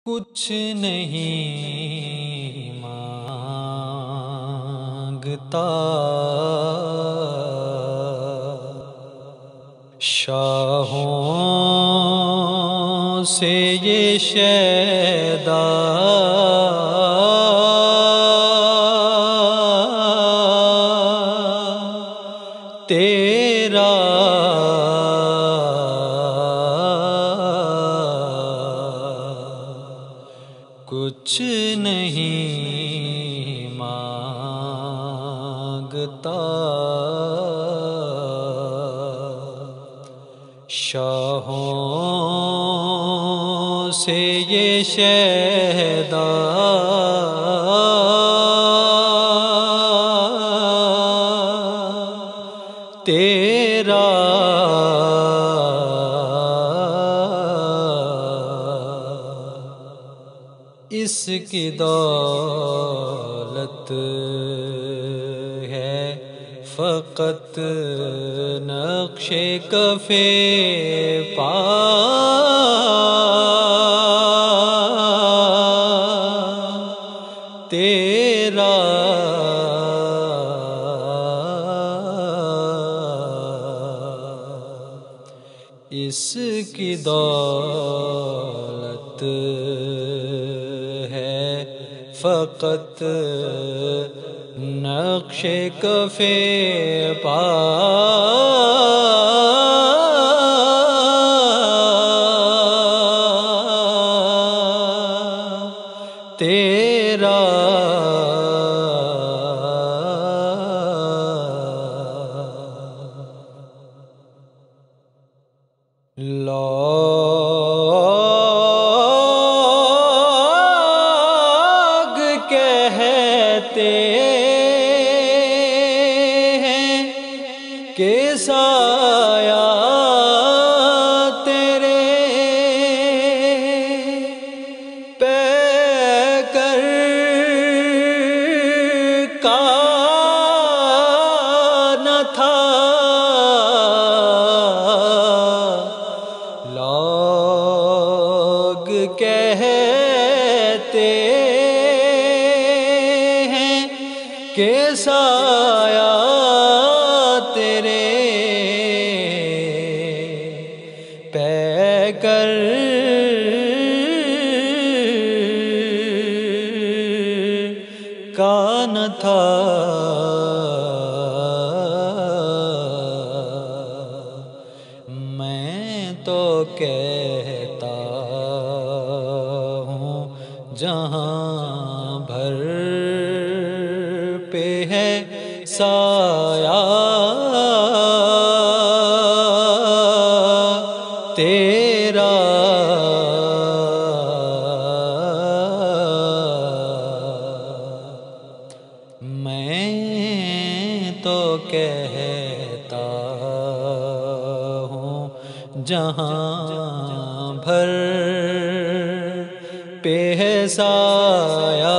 کچھ نہیں مانگتا شاہوں سے یہ شیدا تیرا کچھ نہیں مانگتا شاہوں سے یہ شیدا تیرا اس کی دولت ہے فقط نقش کف پا تیرا اس کی دولت فقط نقش کف پا تیرا کہتے ہیں کہ سایہ تیرے پہ کر کا نہ تھا لوگ کہتے کہ سایہ تیرے پہ کر کا نہ تھا میں تو کہتا ہوں جہاں بھر پہ ہے سایہ تیرا میں تو کہتا ہوں جہاں بھر پہ ہے سایہ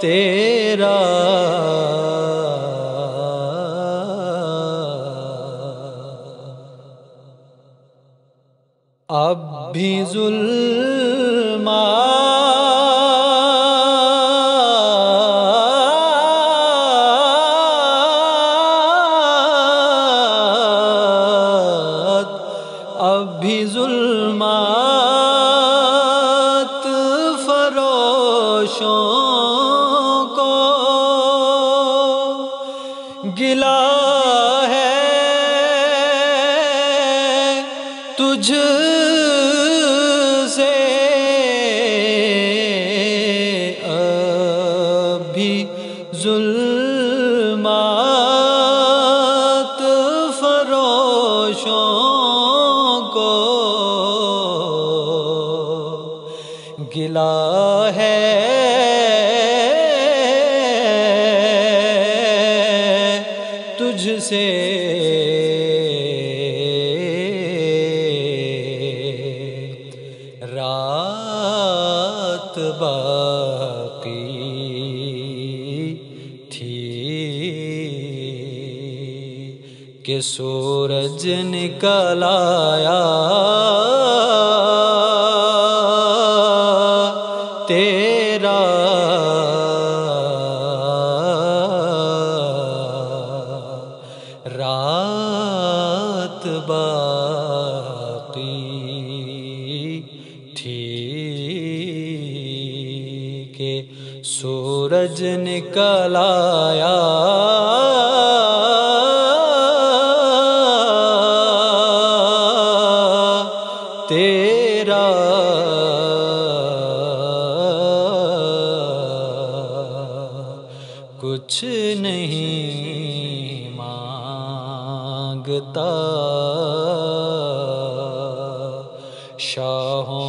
تیرا اب بھی ظلمات اب بھی ظلمات فروشوں کو گلا ہے تجھ سے ابھی ظلمات فروشوں کو گلا ہے تجھ سے رات باقی تھی کہ سورج نکل آیا تیرا، رات باقی تھی کہ سورج نکل آیا تیرا، کچھ نہیں مانگتا شاہوں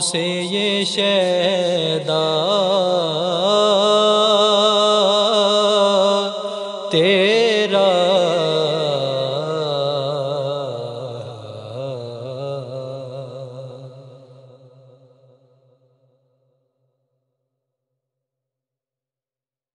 سے یہ شیدا